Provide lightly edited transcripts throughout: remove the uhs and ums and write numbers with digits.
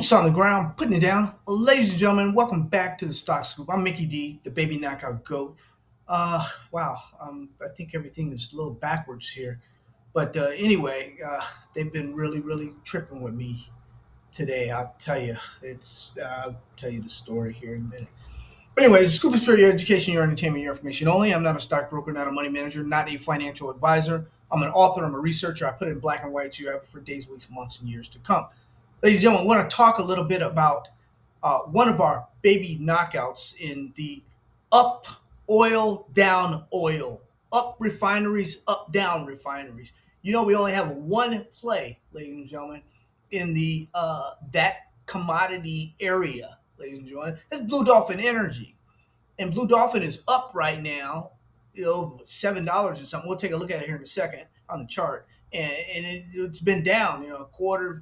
Boots on the ground, putting it down. Ladies and gentlemen, welcome back to the Stock Scoop. I'm Mickey D, the baby knockout goat. Wow, I think everything is a little backwards here. But anyway, they've been really tripping with me today. I'll tell you, I'll tell you the story here in a minute. But anyways, the scoop is for your education, your entertainment, your information only. I'm not a stockbroker, not a money manager, not a financial advisor. I'm an author, I'm a researcher. I put it in black and white so you have it for days, weeks, months, and years to come. Ladies and gentlemen, I want to talk a little bit about one of our baby knockouts in the up oil, down oil, up refineries, up down refineries. You know, we only have one play, ladies and gentlemen, in the that commodity area, ladies and gentlemen. It's Blue Dolphin Energy, and Blue Dolphin is up right now, $7 or something. We'll take a look at it here in a second on the chart, and it's been down, a quarter,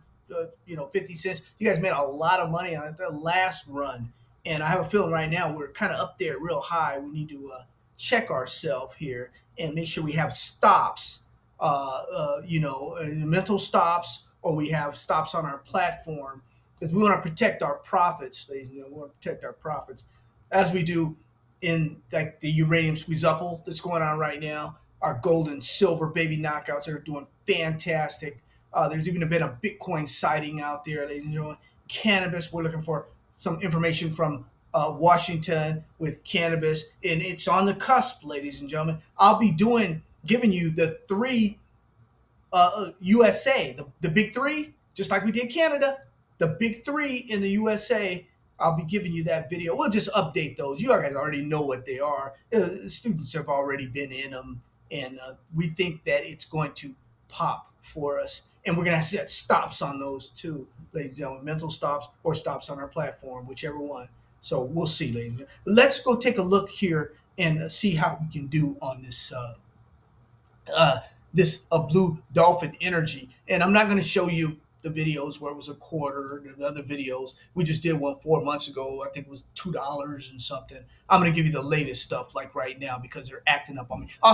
50 cents. You guys made a lot of money on it the last run, and I have a feeling right now we're kind of up there real high. We need to check ourselves here and make sure we have stops, mental stops, or we have stops on our platform because we want to protect our profits. We want to protect our profits as we do in like the uranium squeeze up that's going on right now. Our gold and silver baby knockouts are doing fantastic. There's even been a Bitcoin sighting out there, ladies and gentlemen. Cannabis, we're looking for some information from Washington with cannabis, and it's on the cusp, ladies and gentlemen. I'll be giving you the three USA, the big three, just like we did Canada, the big three in the USA. I'll be giving you that video. We'll just update those. You guys already know what they are. Students have already been in them, and we think that it's going to pop for us. And we're going to set stops on those too, ladies and gentlemen, mental stops or stops on our platform, whichever one. So we'll see, ladies and gentlemen. Let's go take a look here and see how we can do on this Blue Dolphin Energy. And I'm not going to show you the videos where it was a quarter, the other videos. We just did one 4 months ago. I think it was $2 and something. I'm going to give you the latest stuff like right now because they're acting up on me. I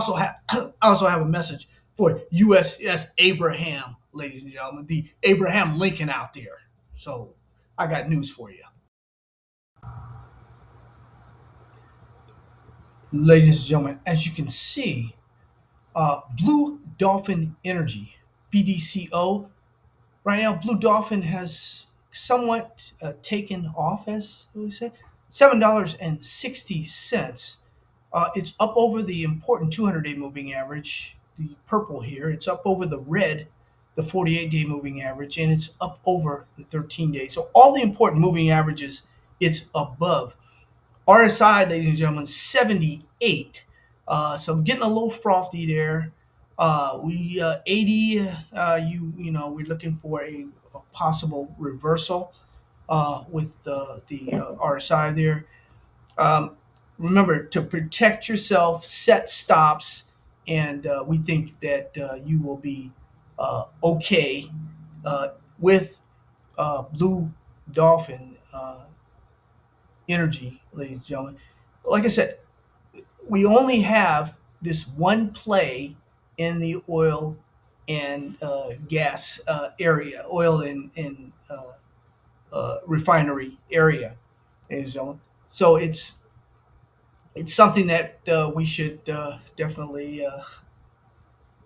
also have a message for USS Abraham, ladies and gentlemen, the Abraham Lincoln out there. So I got news for you. Ladies and gentlemen, as you can see, Blue Dolphin Energy, BDCO. Right now, Blue Dolphin has somewhat taken off, as we say, $7.60. It's up over the important 200-day moving average, the purple here. It's up over the red, the 48-day moving average, and it's up over the 13-day. So all the important moving averages, it's above. RSI, ladies and gentlemen, 78. So I'm getting a little frothy there. We 80. We're looking for a possible reversal with the RSI there. Remember to protect yourself, set stops, and we think that you will be okay with Blue Dolphin Energy, ladies and gentlemen. Like I said, we only have this one play in the oil and gas area, oil and refinery area, ladies and gentlemen. So it's something that we should definitely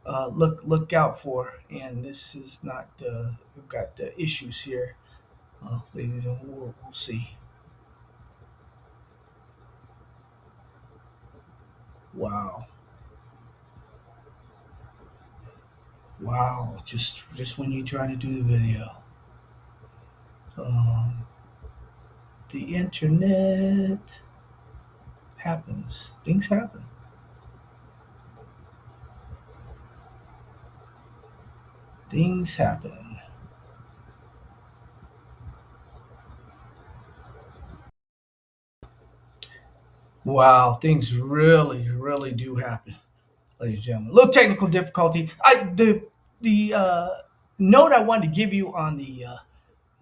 look out for. And this is not we've got issues here, ladies and gentlemen. We'll see. Wow. Wow, just when you're trying to do the video, um, the internet happens. Things happen. Things happen. Wow, things really do happen, ladies and gentlemen. A little technical difficulty. The note I wanted to give you on the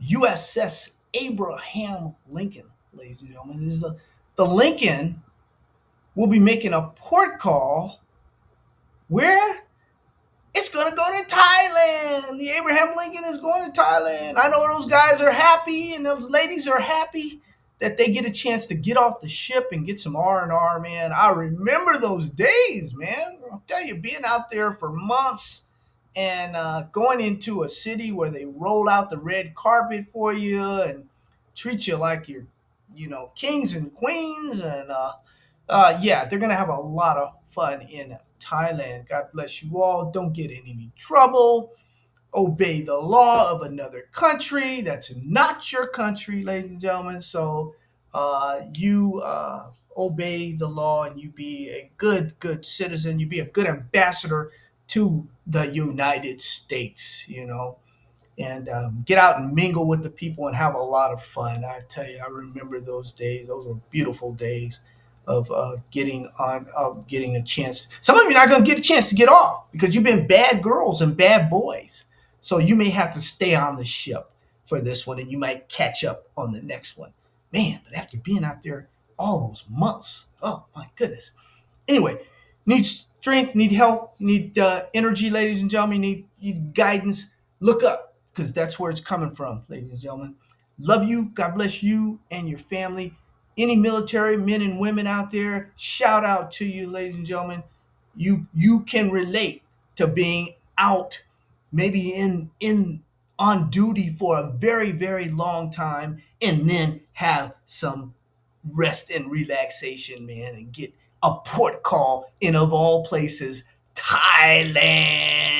USS Abraham Lincoln, ladies and gentlemen, is the Lincoln will be making a port call where It's gonna go to Thailand. The Abraham Lincoln is going to Thailand. I know those guys are happy and those ladies are happy that they get a chance to get off the ship and get some R&R, man. I remember those days, man. I'll tell you, being out there for months and going into a city where they roll out the red carpet for you and treat you like you're, kings and queens. And yeah, they're going to have a lot of fun in Thailand. God bless you all. Don't get in any trouble. Obey the law of another country. That's not your country, ladies and gentlemen. So you obey the law and you be a good citizen. You be a good ambassador to the United States, and get out and mingle with the people and have a lot of fun. I tell you, I remember those days. Those were beautiful days of getting a chance. Some of you are not going to get a chance to get off because you've been bad girls and bad boys. So you may have to stay on the ship for this one, and you might catch up on the next one. Man, but after being out there all those months, oh my goodness. Anyway, need strength, need health, need energy, ladies and gentlemen. Need guidance. Look up because that's where it's coming from, ladies and gentlemen. Love you. God bless you and your family. Any military men and women out there, shout out to you, ladies and gentlemen. You can relate to being out, maybe in on duty for a very long time, and then have some rest and relaxation, man, and get a port call in, of all places, Thailand.